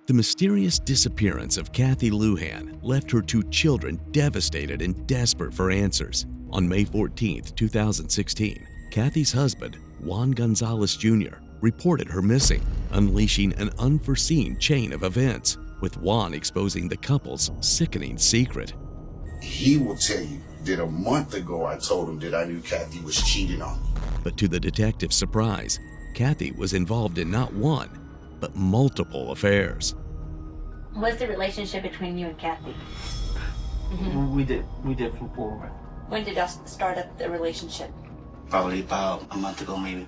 The mysterious disappearance of Kathy Lujan left her two children devastated and desperate for answers. On May 14, 2016, Kathy's husband, Juan Gonzales Jr., reported her missing, unleashing an unforeseen chain of events, with Juan exposing the couple's sickening secret. He will tell you that a month ago I told him that I knew Kathy was cheating on me. But to the detective's surprise, Kathy was involved in not one, but multiple affairs. What's the relationship between you and Kathy? We did from forward. When did y'all start up the relationship? Probably about a month ago, maybe.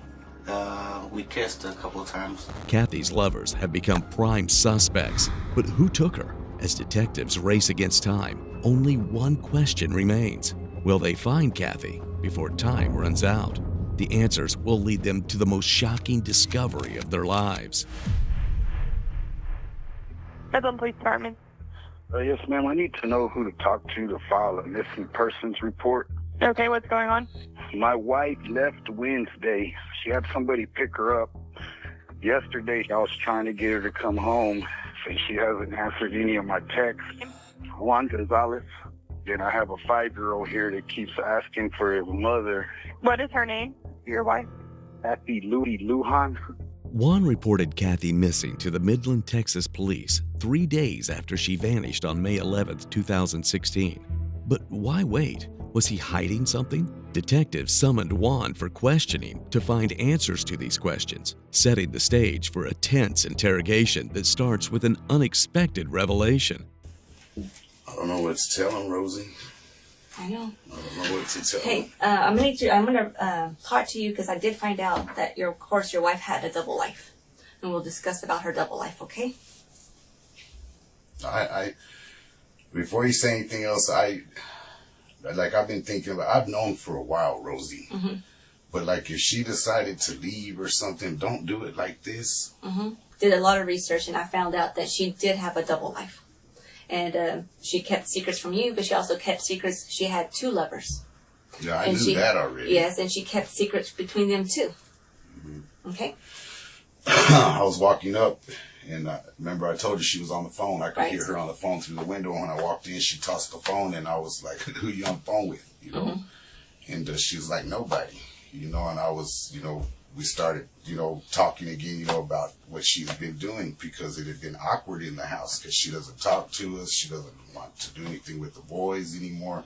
We kissed a couple of times. Kathy's lovers have become prime suspects, but who took her? As detectives race against time, only one question remains. Will they find Kathy before time runs out? The answers will lead them to the most shocking discovery of their lives. Midland Police Department. Yes, ma'am. I need to know who to talk to file a missing persons report. Okay, what's going on? My wife left Wednesday. She had somebody pick her up. Yesterday, I was trying to get her to come home, and she hasn't answered any of my texts. Juan Gonzales. Then I have a 5-year-old here that keeps asking for his mother. What is her name? Your wife? Kathy Lujan. Juan reported Kathy missing to the Midland, Texas police 3 days after she vanished on May 11, 2016. But why wait? Was he hiding something? Detectives summoned Juan for questioning to find answers to these questions, setting the stage for a tense interrogation that starts with an unexpected revelation. I don't know what to tell him, Rosie. I know. I don't know what to tell him. Hey, I'm gonna talk to you because I did find out that your wife had a double life, and we'll discuss about her double life. Okay? I before you say anything else, I've been thinking about. I've known for a while, Rosie. Mm-hmm. But like, if she decided to leave or something, don't do it like this. Mm-hmm. Did a lot of research, and I found out that she did have a double life. And she kept secrets from you, but she also kept secrets. She had 2 lovers. Yeah, I knew that already. Yes, and she kept secrets between them too. Mm-hmm. Okay? I was walking up, and remember I told you she was on the phone. I could Right. hear her on the phone through the window. When I walked in, she tossed the phone, and I was like, who you on the phone with? You know? Mm-hmm. And she was like, nobody. You know, and I was, we started, talking again, about what she's been doing, because it had been awkward in the house because she doesn't talk to us. She doesn't want to do anything with the boys anymore.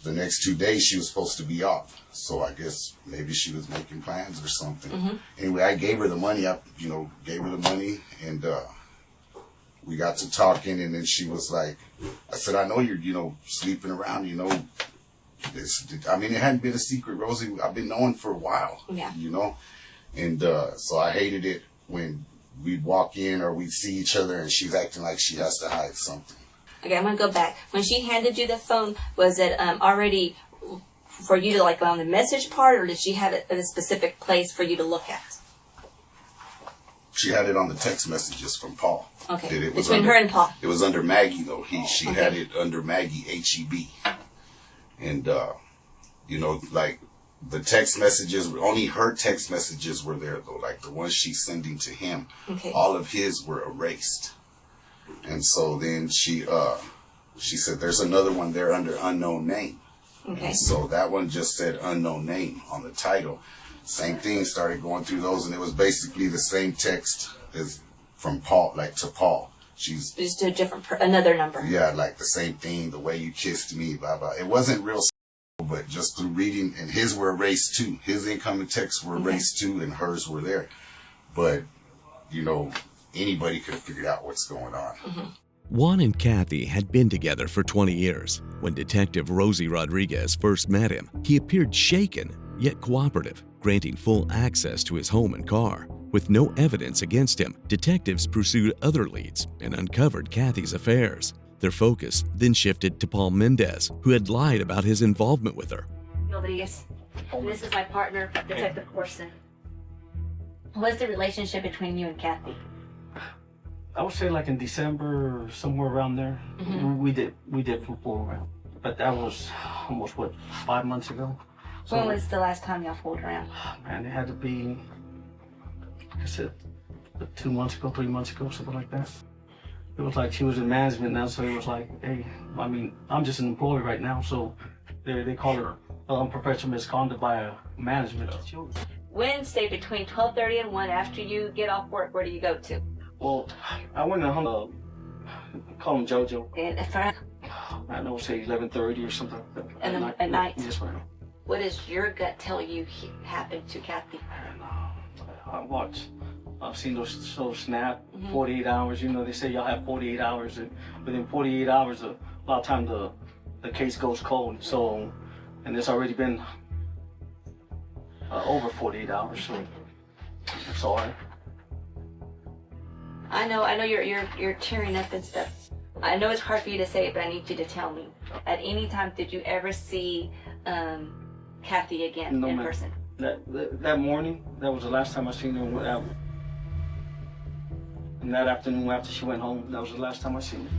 The next 2 days she was supposed to be off. So I guess maybe she was making plans or something. Mm-hmm. Anyway, I gave her the money. Gave her the money, and we got to talking, and then she was like, I said, I know you're, sleeping around, it hadn't been a secret, Rosie. I've been knowing for a while, Yeah. And so I hated it when we'd walk in or we'd see each other and she's acting like she has to hide something. Okay, I'm gonna go back. When she handed you the phone, was it already for you to go on the message part, or did she have it at a specific place for you to look at? She had it on the text messages from Paul. Okay, It was between her and Paul. It was under Maggie, though. She Okay. had it under Maggie, HEB. And, the text messages, only her text messages were there, though. Like the ones she's sending to him, Okay. all of his were erased. And so then she said, there's another one there under unknown name. Okay. And so that one just said unknown name on the title. Same thing, started going through those, and it was basically the same text as from Paul, to Paul. She's Just a different, another number. yeah, like the same thing, the way you kissed me, blah, blah. It wasn't real, but just through reading, and his were erased too. His incoming texts were erased too, and hers were there. But, anybody could have figured out what's going on. Mm-hmm. Juan and Kathy had been together for 20 years. When Detective Rosie Rodriguez first met him, he appeared shaken, yet cooperative, granting full access to his home and car. With no evidence against him, detectives pursued other leads and uncovered Kathy's affairs. Their focus then shifted to Paul Mendez, who had lied about his involvement with her. Rodriguez, this is my partner, Detective Corson. What's the relationship between you and Kathy? I would say in December or somewhere around there. Mm-hmm. We did from forward. But that was almost 5 months ago. When was the last time y'all fooled around? Man, it had to be, like I said, 2 months ago, 3 months ago, something like that. It was like she was in management now, so it was like, hey, I mean, I'm just an employee right now, so they call her unprofessional misconduct by management. Wednesday between 12:30 and 1 after you get off work, where do you go to? Well, I went and hung up, call him JoJo. And I know, say 11:30 or something. at night? Yes, ma'am. What does your gut tell you happened to Kathy? And I've seen those snap, 48 hours. You know, they say y'all have 48 hours, and within 48 hours, a lot of time the case goes cold. So, and it's already been over 48 hours. So, that's all right. I know you're tearing up and stuff. I know it's hard for you to say it, but I need you to tell me. At any time, did you ever see Kathy again in person? That morning, that was the last time I seen her. And that afternoon after she went home, that was the last time I seen her.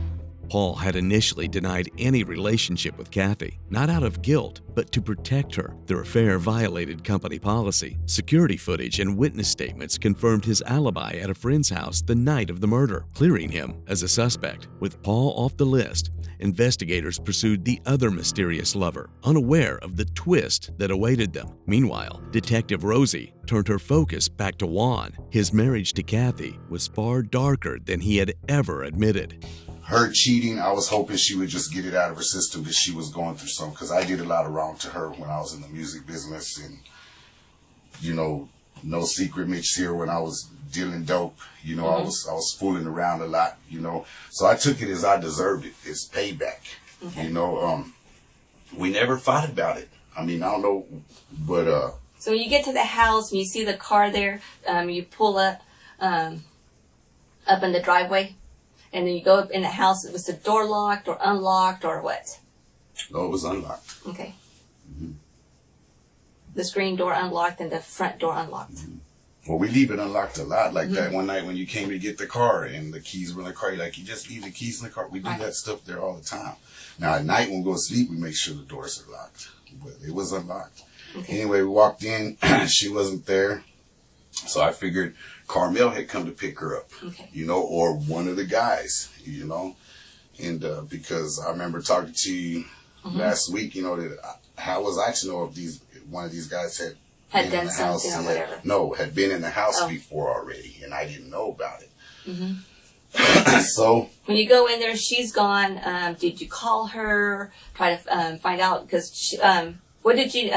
Paul had initially denied any relationship with Kathy, not out of guilt, but to protect her. Their affair violated company policy. Security footage and witness statements confirmed his alibi at a friend's house the night of the murder, clearing him as a suspect. With Paul off the list, investigators pursued the other mysterious lover, unaware of the twist that awaited them. Meanwhile, Detective Rosie turned her focus back to Juan. His marriage to Kathy was far darker than he had ever admitted. Her cheating, I was hoping she would just get it out of her system because she was going through something. Because I did a lot of wrong to her when I was in the music business, and no secret, Mitch here when I was dealing dope. I was fooling around a lot. So I took it as I deserved it. It's payback. Okay. We never fought about it. I mean, I don't know, but So when you get to the house and you see the car there, you pull up in the driveway. And then you go up in the house. Was the door locked or unlocked or what? No, it was unlocked. Okay. Mm-hmm. The screen door unlocked and the front door unlocked. Mm-hmm. Well, we leave it unlocked a lot. Like that one night when you came to get the car and the keys were in the car. Like, you just leave the keys in the car. We do that stuff there all the time. Now, at night when we go to sleep, we make sure the doors are locked. But it was unlocked. Okay. Anyway, we walked in. She wasn't there. So I figured Carmel had come to pick her up, or one of the guys, and because I remember talking to you last week, that how was I to know if one of these guys had been in the house, or whatever? No, had been in the house before already, and I didn't know about it. Mm-hmm. So when you go in there, she's gone. Did you call her? Try to find out because what did you?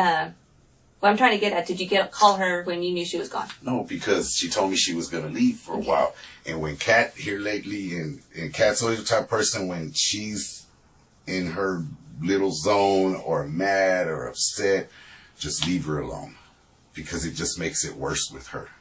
What I'm trying to get at, did you call her when you knew she was gone? No, because she told me she was going to leave for a while. And when Kat here lately, and Kat's always the type of person when she's in her little zone or mad or upset, just leave her alone. Because it just makes it worse with her,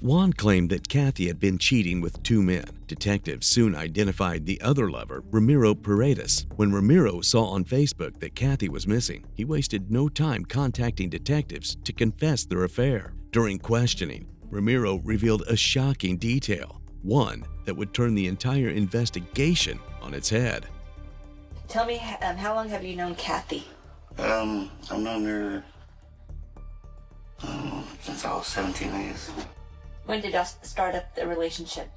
Juan claimed that Kathy had been cheating with 2 men. Detectives soon identified the other lover, Ramiro Paredes. When Ramiro saw on Facebook that Kathy was missing, he wasted no time contacting detectives to confess their affair. During questioning, Ramiro revealed a shocking detail, one that would turn the entire investigation on its head. Tell me, how long have you known Kathy? I've known her since I was 17, I guess. When did y'all start up the relationship?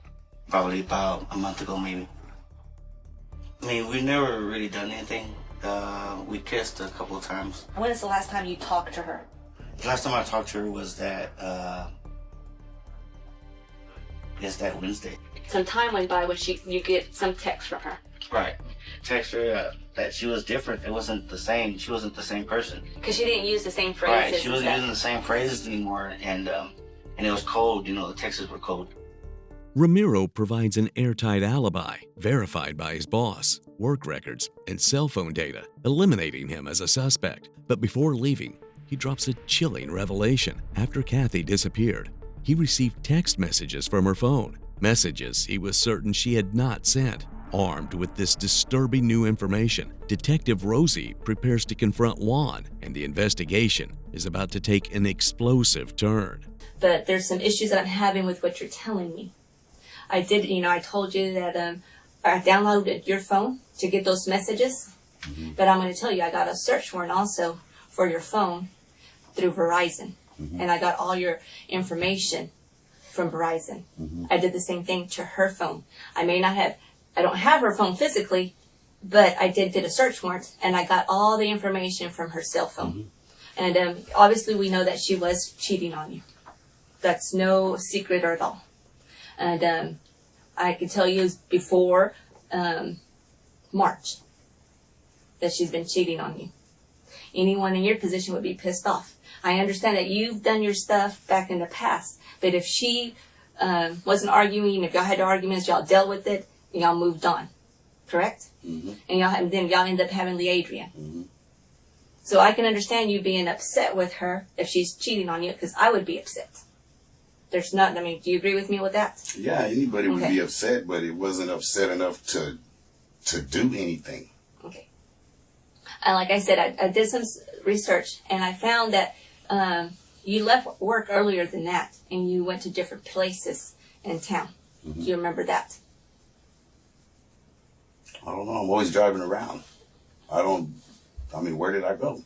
Probably about a month ago, maybe. I mean, we've never really done anything. We kissed a couple of times. When is the last time you talked to her? The last time I talked to her was that Wednesday. Some time went by when you get some text from her. Right. Text her that she was different. It wasn't the same. She wasn't the same person. Because she didn't use the same phrases. Right. She wasn't using the same phrases anymore, and it was cold. The texts were cold. Ramiro provides an airtight alibi, verified by his boss, work records, and cell phone data, eliminating him as a suspect. But before leaving, he drops a chilling revelation. After Kathy disappeared, he received text messages from her phone, messages he was certain she had not sent. Armed with this disturbing new information, Detective Rosie prepares to confront Juan, and the investigation is about to take an explosive turn. But there's some issues that I'm having with what you're telling me. I told you that I downloaded your phone to get those messages. Mm-hmm. But I'm going to tell you, I got a search warrant also for your phone through Verizon. Mm-hmm. And I got all your information from Verizon. I did the same thing to her phone. I don't have her phone physically, but I did a search warrant, and I got all the information from her cell phone. And obviously we know that she was cheating on you. That's no secret at all. And I can tell you before March that she's been cheating on you. Anyone in your position would be pissed off. I understand that you've done your stuff back in the past, but if she wasn't arguing, if y'all had arguments, y'all dealt with it, and y'all moved on, correct? And then y'all end up having Lee Adrian. So I can understand you being upset with her if she's cheating on you, because I would be upset. Do you agree with me with that? Yeah, anybody would be upset, but it wasn't upset enough to do anything. Okay. And like I said, I did some research, and I found that you left work earlier than that, and you went to different places in town. Do you remember that? I don't know. I'm always driving around. Where did I go?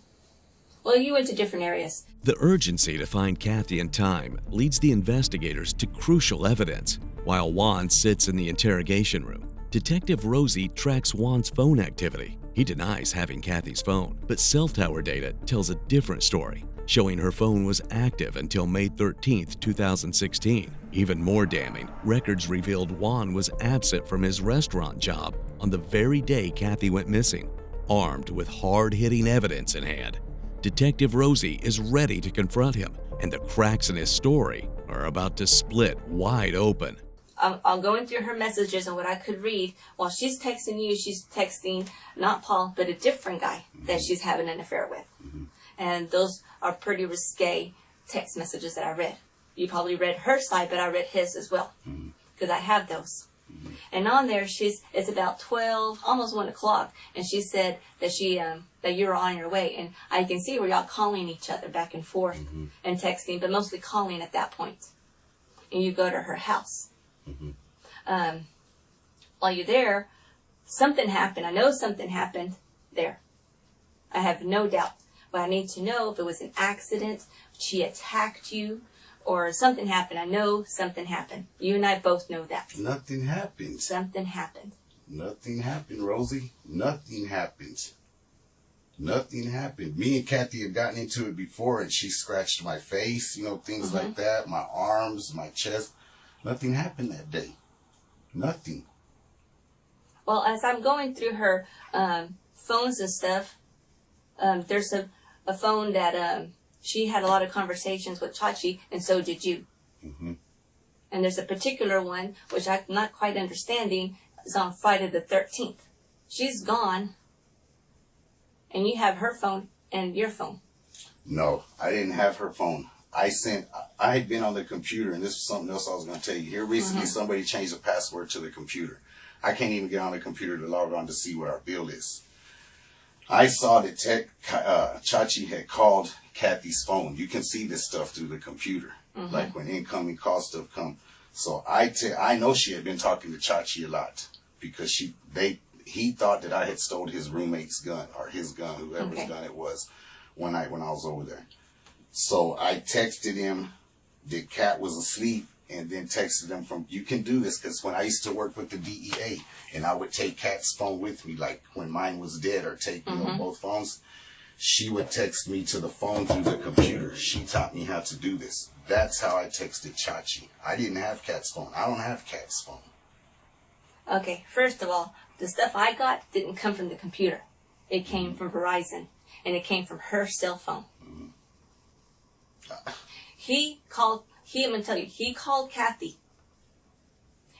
Well, you went to different areas. The urgency to find Kathy in time leads the investigators to crucial evidence. While Juan sits in the interrogation room, Detective Rosie tracks Juan's phone activity. He denies having Kathy's phone, but cell tower data tells a different story, showing her phone was active until May 13, 2016. Even more damning, records revealed Juan was absent from his restaurant job on the very day Kathy went missing. Armed with hard-hitting evidence in hand, Detective Rosie is ready to confront him, and the cracks in his story are about to split wide open. I'm going through her messages and what I could read. While she's texting you, she's texting not Paul, but a different guy that she's having an affair with. And those are pretty risque text messages that I read. You probably read her side, but I read his as well, because I have those. And on there, it's about 12, almost 1 o'clock, and she said that that you were on your way. And I can see where y'all calling each other back and forth and texting, but mostly calling at that point. And you go to her house. While you're there, something happened. I know something happened there. I have no doubt. But I need to know if it was an accident, she attacked you, or something happened. I know something happened. You and I both know that. Nothing happened. Something happened. Nothing happened, Rosie. Nothing happened. Nothing happened. Me and Kathy had gotten into it before, and she scratched my face, things like that, my arms, my chest. Nothing happened that day. Nothing. Well, as I'm going through her phones and stuff, there's a phone that she had a lot of conversations with Chachi, and so did you. And there's a particular one, which I'm not quite understanding, is on Friday the 13th. She's gone, and you have her phone and your phone. No, I didn't have her phone. I had been on the computer, and this is something else I was going to tell you. Here recently, somebody changed the password to the computer. I can't even get on the computer to log on to see what our bill is. I saw that Chachi had called Kathy's phone. You can see this stuff through the computer, like when incoming call stuff come. So I know she had been talking to Chachi a lot, because he thought that I had stole his roommate's gun, or his gun, whoever's gun it was, when I was over there. So I texted him that Kat was asleep, and then texted him you can do this, because when I used to work with the DEA, and I would take Kat's phone with me, like when mine was dead, or take both phones, she would text me to the phone through the computer. She taught me how to do this. That's how I texted Chachi. I didn't have Kat's phone. I don't have Kat's phone. Okay, first of all, the stuff I got didn't come from the computer. It came from Verizon, and it came from her cell phone. I'm going to tell you, he called Kathy.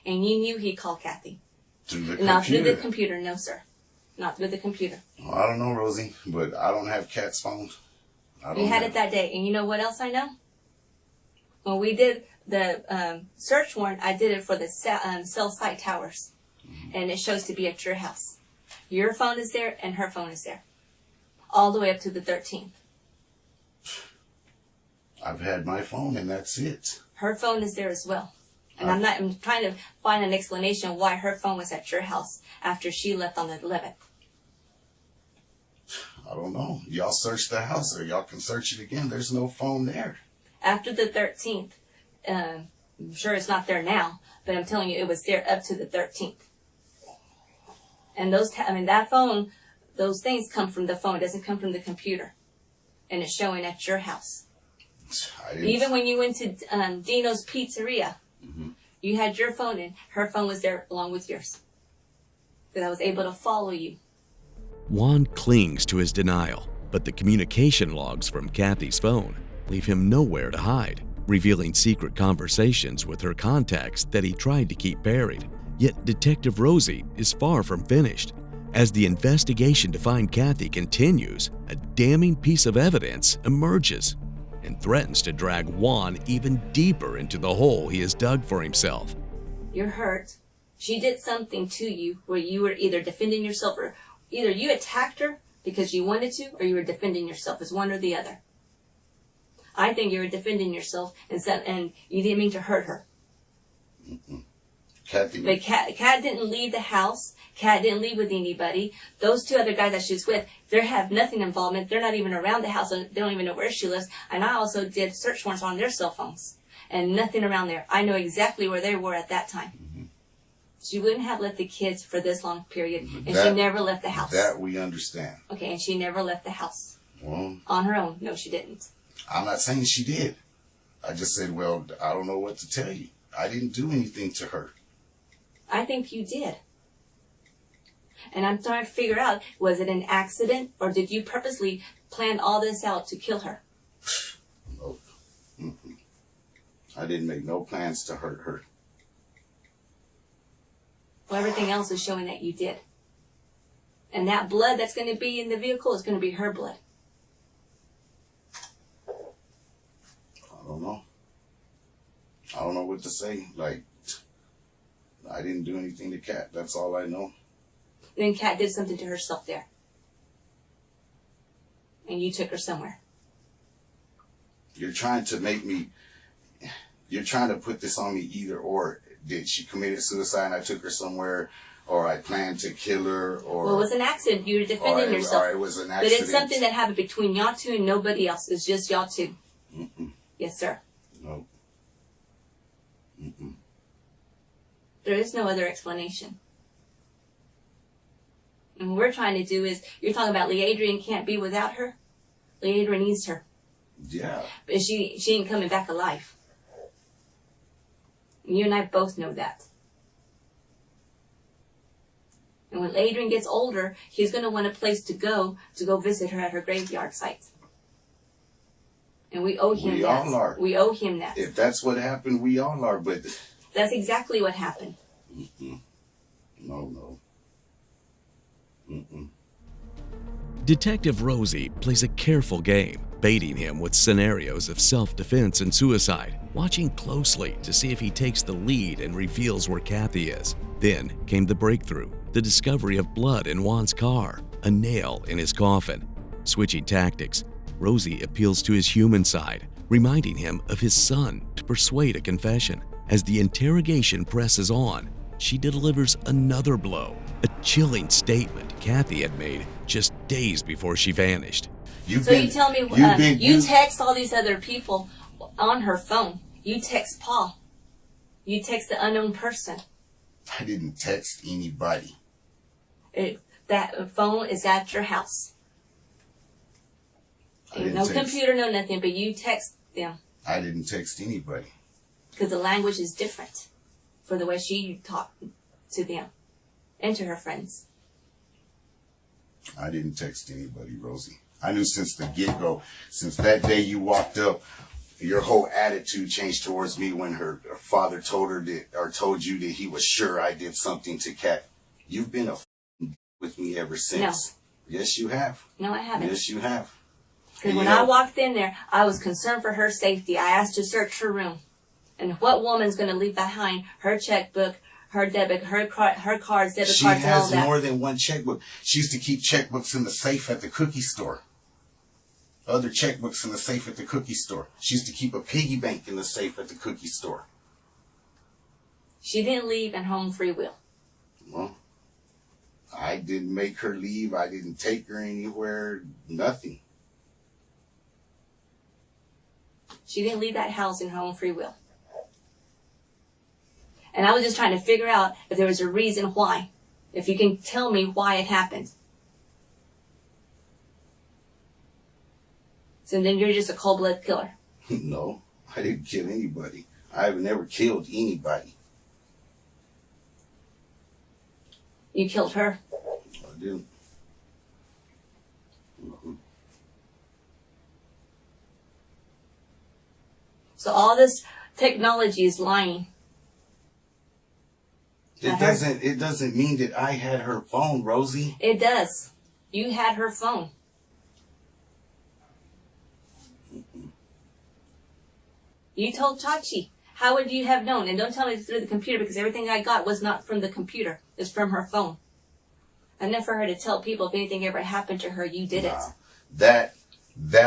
And you knew he called Kathy. Through the computer? Not through the computer, no, sir. Not through the computer. Well, I don't know, Rosie, but I don't have Kat's phone. You had it that day. And you know what else I know? When we did the search warrant, I did it for the cell site towers. And it shows to be at your house. Your phone is there, and her phone is there. All the way up to the 13th. I've had my phone, and that's it. Her phone is there as well. And I'm trying to find an explanation why her phone was at your house after she left on the 11th. I don't know. Y'all search the house, or y'all can search it again. There's no phone there. After the 13th, I'm sure it's not there now, but I'm telling you, it was there up to the 13th. And that phone, those things come from the phone. It doesn't come from the computer. And it's showing at your house. Even when you went to Dino's Pizzeria, you had your phone and her phone was there along with yours. Because I was able to follow you. Juan clings to his denial, but the communication logs from Kathy's phone leave him nowhere to hide, revealing secret conversations with her contacts that he tried to keep buried. Yet Detective Rosie is far from finished. As the investigation to find Kathy continues, a damning piece of evidence emerges and threatens to drag Juan even deeper into the hole he has dug for himself. You're hurt. She did something to you where you were either defending yourself or either you attacked her because you wanted to or you were defending yourself. It's one or the other. I think you were defending yourself and you didn't mean to hurt her. Kathy. But Kat didn't leave the house. Kat didn't leave with anybody. Those two other guys that she's with, they have nothing involvement. They're not even around the house. They don't even know where she lives. And I also did search warrants on their cell phones. And nothing around there. I know exactly where they were at that time. She wouldn't have left the kids for this long period. And she never left the house. That we understand. Okay, and she never left the house. Well, on her own. No, she didn't. I'm not saying she did. I just said, well, I don't know what to tell you. I didn't do anything to her. I think you did. And I'm trying to figure out, was it an accident or did you purposely plan all this out to kill her? Nope. I didn't make no plans to hurt her. Well, everything else is showing that you did. And that blood that's going to be in the vehicle is going to be her blood. I don't know. I don't know what to say. Like, I didn't do anything to Kat. That's all I know. Then Kat did something to herself there. And you took her somewhere. You're trying to make me, you're trying to put this on me either or. Did she commit suicide and I took her somewhere, or I planned to kill her, or... Well, it was an accident. You were defending yourself. Or it was an accident. But it's something that happened between y'all two and nobody else. It's just y'all two. Yes, sir. No. There is no other explanation. And what we're trying to do is, you're talking about Leandrian can't be without her. Leandrian needs her. Yeah. But she ain't coming back alive. And you and I both know that. And when Adrian gets older, he's going to want a place to go visit her at her graveyard site. And we owe him that. We all are. We owe him that. If that's what happened, we all are, but... That's exactly what happened. No. Detective Rosie plays a careful game, baiting him with scenarios of self-defense and suicide, watching closely to see if he takes the lead and reveals where Kathy is. Then came the breakthrough, the discovery of blood in Juan's car, a nail in his coffin. Switching tactics, Rosie appeals to his human side, reminding him of his son to persuade a confession. As the interrogation presses on, she delivers another blow, a chilling statement Kathy had made just days before she vanished. You tell me, you text all these other people on her phone. You text Paul. You text the unknown person. I didn't text anybody. That phone is at your house. No computer, no nothing, but you text them. I didn't text anybody. Because the language is different for the way she talked to them and to her friends. I didn't text anybody, Rosie. I knew since the get-go, since that day you walked up, your whole attitude changed towards me when her father told her that, or told you that he was sure I did something to Kat. You've been with me ever since. No. Yes, you have. No, I haven't. Yes, you have. Because when I walked in there, I was concerned for her safety. I asked to search her room. And what woman's going to leave behind her checkbook, her debit, her cards, debit cards, and all that? She has more than one checkbook. She used to keep checkbooks in the safe at the cookie store. Other checkbooks in the safe at the cookie store. She used to keep a piggy bank in the safe at the cookie store. She didn't leave and home free will. Well, I didn't make her leave. I didn't take her anywhere. Nothing. She didn't leave that house in her own free will. And I was just trying to figure out if there was a reason why. If you can tell me why it happened. So then you're just a cold-blooded killer. No, I didn't kill anybody. I've never killed anybody. You killed her. I didn't. So all this technology is lying. It doesn't mean that I had her phone, Rosie. It does. You had her phone. You told Chachi. How would you have known? And don't tell me through the computer, because everything I got was not from the computer. It's from her phone. And then for her to tell people if anything ever happened to her, you did it. That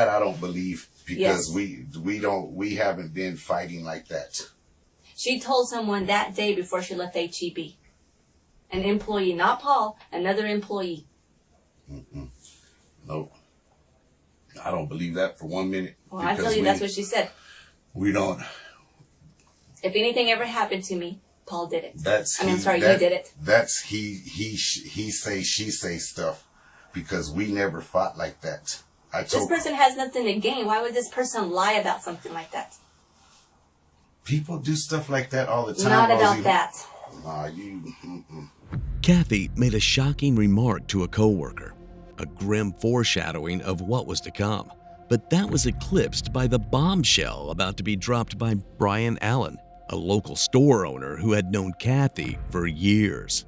I don't believe, because Yes. we haven't been fighting like that. She told someone that day before she left HEB. An employee, not Paul, another employee. Nope. I don't believe that for 1 minute. Well, I tell you, that's what she said. We don't. If anything ever happened to me, Paul did it. I'm sorry, you did it. That's he say, she say stuff, because we never fought like that. This person has nothing to gain. Why would this person lie about something like that? People do stuff like that all the time. Not Rosie. about that. Kathy made a shocking remark to a coworker, a grim foreshadowing of what was to come. But that was eclipsed by the bombshell about to be dropped by Brian Allen, a local store owner who had known Kathy for years.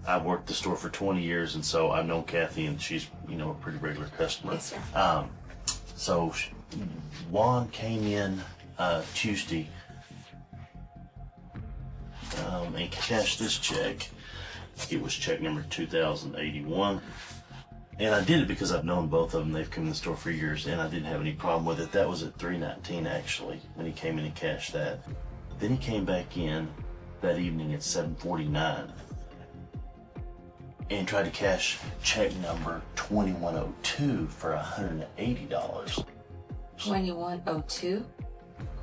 I've worked the store for 20 years, and so I've known Kathy, and she's, a pretty regular customer. Yes, sir. So Juan came in Tuesday and cashed this check. It was check number 2081. And I did it because I've known both of them. They've come in the store for years, and I didn't have any problem with it. That was at 3:19 actually, when he came in and cashed that. Then he came back in that evening at 7:49 and tried to cash check number 2102 for $180. 2102?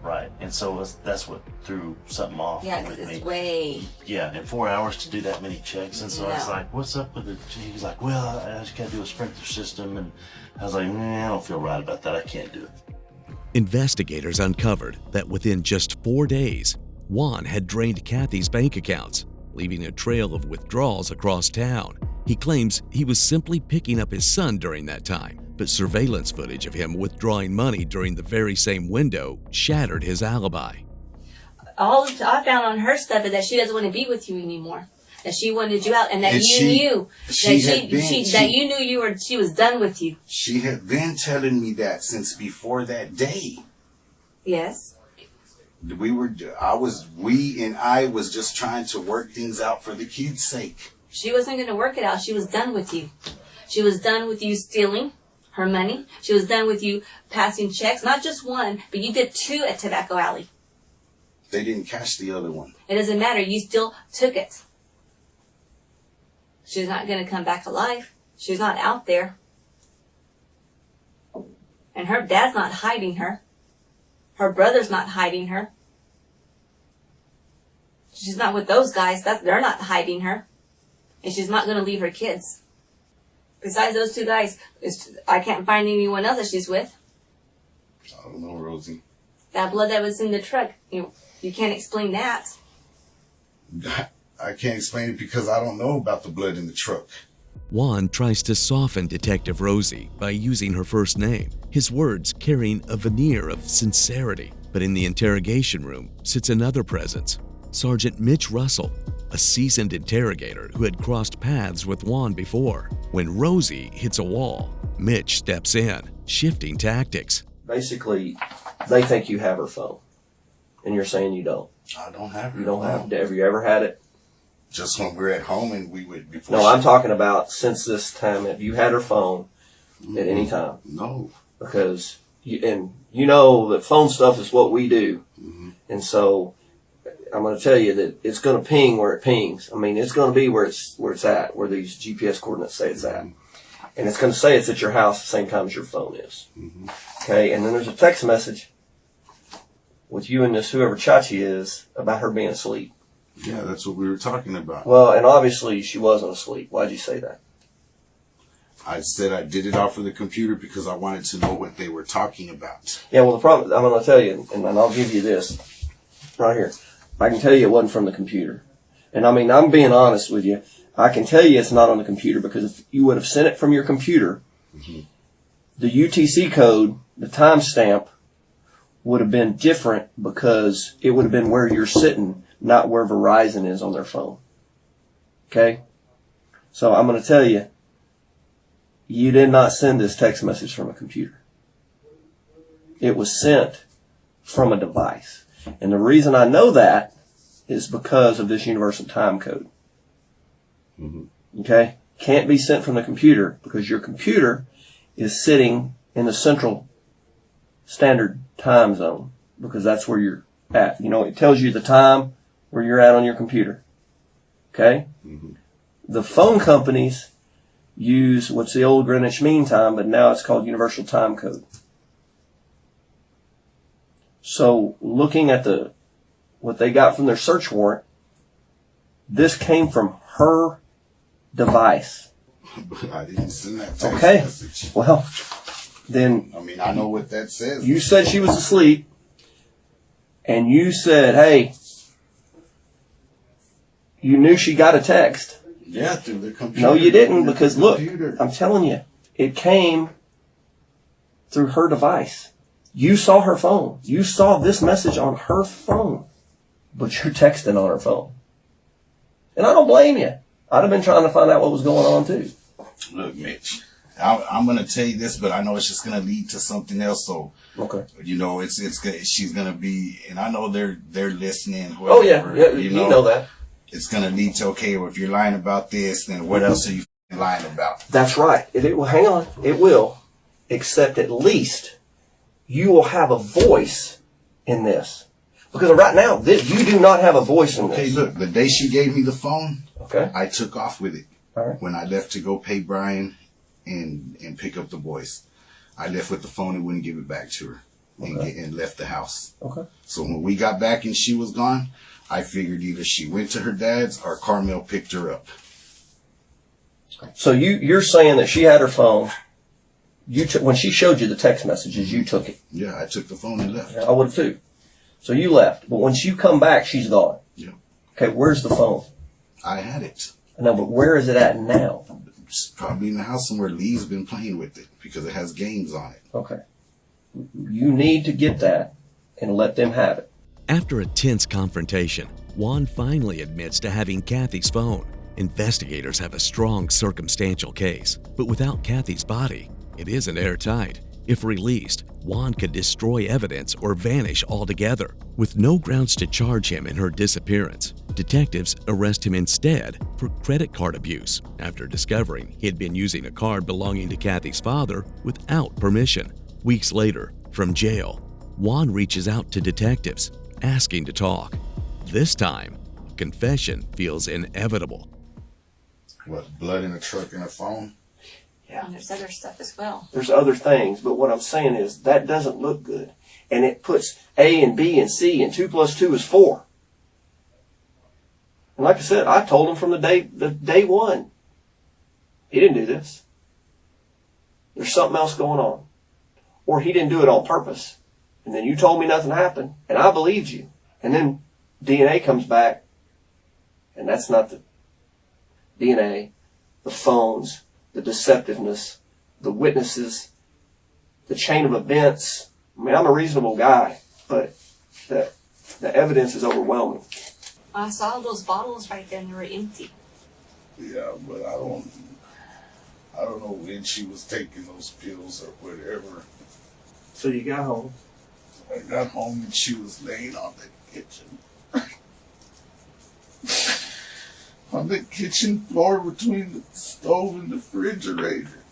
Right, and so that's what threw something off Yeah, with because me. it's way... Yeah, in 4 hours to do that many checks, and so I was No. like, "What's up with it?" He was like, "Well, I just got to do a sprinkler system," and I was like, "I don't feel right about that. I can't do it." Investigators uncovered that within just 4 days, Juan had drained Kathy's bank accounts, leaving a trail of withdrawals across town. He claims he was simply picking up his son during that time, but surveillance footage of him withdrawing money during the very same window shattered his alibi. All I found on her stuff is that she doesn't want to be with you anymore. That she wanted you out, and that you knew she was done with you. She had been telling me that since before that day. Yes. I was just trying to work things out for the kids' sake. She wasn't going to work it out. She was done with you. She was done with you stealing her money. She was done with you passing checks. Not just one, but you did 2 at Tobacco Alley. They didn't cash the other one. It doesn't matter. You still took it. She's not going to come back alive. She's not out there. And her dad's not hiding her. Her brother's not hiding her. She's not with those guys. They're not hiding her. And she's not going to leave her kids. Besides those 2 guys, I can't find anyone else that she's with. I don't know, Rosie. That blood that was in the truck, you can't explain that. I can't explain it because I don't know about the blood in the truck. Juan tries to soften Detective Rosie by using her first name, his words carrying a veneer of sincerity. But in the interrogation room sits another presence, Sergeant Mitch Russell, a seasoned interrogator who had crossed paths with Juan before. When Rosie hits a wall, Mitch steps in, shifting tactics. Basically, they think you have her phone, and you're saying you don't. I don't have her. You don't have. Have you ever had it? Just when we're at home and we would before. No, I'm talking about since this time. Have you had her phone at any time? No. Because you know that phone stuff is what we do, and so I'm going to tell you that it's going to ping where it pings. I mean, it's going to be where it's at, where these GPS coordinates say it's at, and it's going to say it's at your house at the same time as your phone is. Okay, and then there's a text message with you and this whoever Chachi is about her being asleep. Yeah, that's what we were talking about. Well, and obviously she wasn't asleep. Why'd you say that? I said I did it off of the computer because I wanted to know what they were talking about. Yeah, well, the problem, I'm going to tell you, and I'll give you this right here. I can tell you it wasn't from the computer. And I mean, I'm being honest with you. I can tell you it's not on the computer because if you would have sent it from your computer, the UTC code, the timestamp, would have been different because it would have been where you're sitting, not where Verizon is on their phone. Okay? So I'm going to tell you, you did not send this text message from a computer. It was sent from a device. And the reason I know that is because of this universal time code. Okay? Can't be sent from the computer because your computer is sitting in the central standard time zone because that's where you're at. You know, it tells you the time where you're at on your computer. Okay? The phone companies use what's the old Greenwich Mean Time, but now it's called Universal Time Code. So looking at what they got from their search warrant, this came from her device. But I didn't send that text message. Well, then I mean, I know what that says. you said she was asleep, and you said, hey, you knew she got a text. Yeah, through the computer. No, you didn't, because look, computer. I'm telling you, it came through her device. You saw her phone. You saw this message on her phone, but you're texting on her phone. And I don't blame you. I'd have been trying to find out what was going on too. Look, Mitch, I'm going to tell you this, but I know it's just going to lead to something else. So, okay, you know, it's she's going to be, and I know they're listening. Whoever, oh yeah, you know that. It's going to lead to, okay, well, if you're lying about this, then what else are you lying about? That's right. It will, hang on, it will, except at least you will have a voice in this. Because right now, you do not have a voice in this. Okay, look, the day she gave me the phone, okay, I took off with it. All right. When I left to go pay Brian and pick up the boys, I left with the phone and wouldn't give it back to her and left the house. Okay. So when we got back and she was gone, I figured either she went to her dad's or Carmel picked her up. So you're saying that she had her phone. When she showed you the text messages, you took it. Yeah, I took the phone and left. I would have too. So you left, but once you come back, she's gone. Yeah. Okay, where's the phone? I had it. No, but where is it at now? It's probably in the house somewhere. Lee's been playing with it because it has games on it. Okay. You need to get that and let them have it. After a tense confrontation, Juan finally admits to having Kathy's phone. Investigators have a strong circumstantial case, but without Kathy's body, it isn't airtight. If released, Juan could destroy evidence or vanish altogether. With no grounds to charge him in her disappearance, detectives arrest him instead for credit card abuse after discovering he had been using a card belonging to Kathy's father without permission. Weeks later, from jail, Juan reaches out to detectives, asking to talk. This time, confession feels inevitable. What, blood in the truck and a phone? Yeah, and there's other stuff as well. There's other things, but what I'm saying is that doesn't look good. And it puts A and B and C, and 2 plus 2 is 4. And like I said, I told him from the day one. He didn't do this. There's something else going on. Or he didn't do it on purpose. And then you told me nothing happened, and I believed you. And then DNA comes back, and that's not the DNA, the phones, the deceptiveness, the witnesses, the chain of events. I mean, I'm a reasonable guy, but the evidence is overwhelming. I saw those bottles right there and they were empty. Yeah, but I don't know when she was taking those pills or whatever. So you got home. I got home and she was laying on the kitchen. On the kitchen floor between the stove and the refrigerator.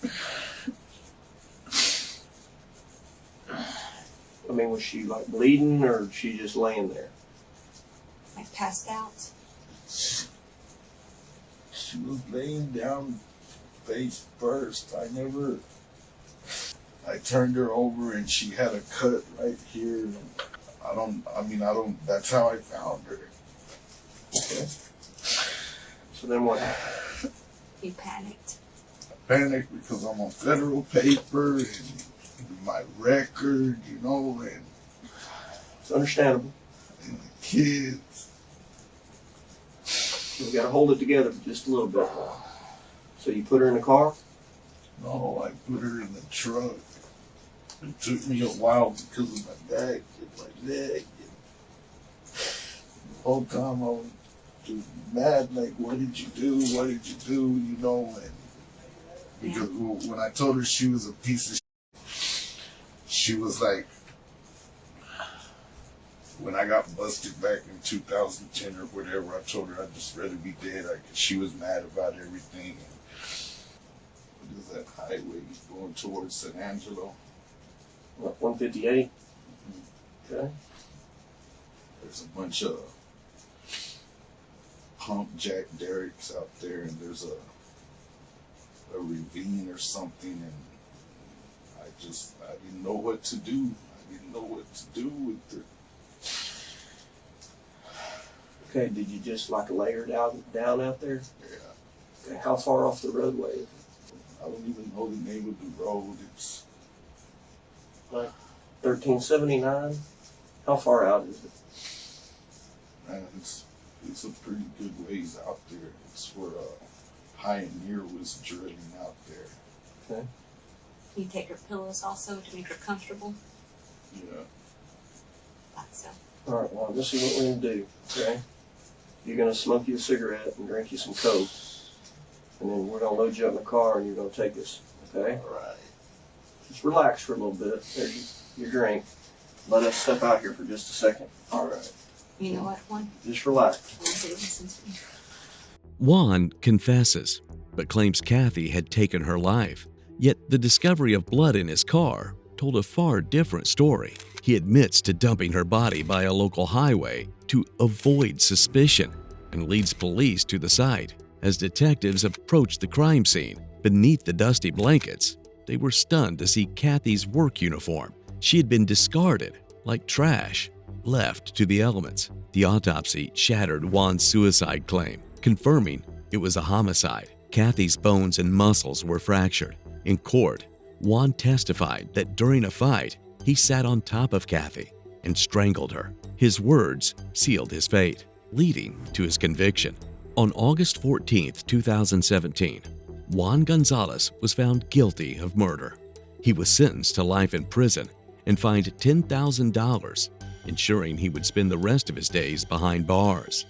I mean, was she like bleeding or she just laying there? Like passed out. She was laying down face first. I turned her over and she had a cut right here. That's how I found her. Okay. So then what happened? You panicked. Panicked because I'm on federal paper and my record, you know, and It's understandable. the kids. We got to hold it together for just a little bit. So you put her in the car? No, I put her in the truck. It took me a while because of my back and my leg. The whole time I was just mad, like, what did you do? What did you do? You know, and because when I told her she was a piece of shit, she was like, when I got busted back in 2010 or whatever, I told her I'd just rather be dead. She was mad about everything. And what is that highway going towards San Angelo? What, 158? Okay. There's a bunch of pump jack derricks out there, and there's a ravine or something, and I didn't know what to do. I didn't know what to do with her. Okay, did you just like lay her down out there? Yeah. Okay, how far off the roadway is it? I don't even know the name of the road. It's Like 1379? How far out is it? man, it's a pretty good ways out there. It's where Pioneer was drilling out there. Okay. You take her pillows also to make her comfortable. Yeah. Thought so. All right, well, this is what we're going to do, okay? You're going to smoke you a cigarette and drink you some Coke, and then we're going to load you up in the car and you're going to take us, okay? All right. Just relax for a little bit. There's your drink. Let us step out here for just a second. All right. You know what, Juan? Just relax. I want you to listen to me. Juan confesses, but claims Kathy had taken her life. Yet the discovery of blood in his car told a far different story. He admits to dumping her body by a local highway to avoid suspicion and leads police to the site. As detectives approached the crime scene, beneath the dusty blankets, they were stunned to see Kathy's work uniform. She had been discarded like trash, left to the elements. The autopsy shattered Juan's suicide claim, confirming it was a homicide. Kathy's bones and muscles were fractured. In court, Juan testified that during a fight, he sat on top of Kathy and strangled her. His words sealed his fate, leading to his conviction. On August 14, 2017, Juan Gonzales was found guilty of murder. He was sentenced to life in prison and fined $10,000, ensuring he would spend the rest of his days behind bars.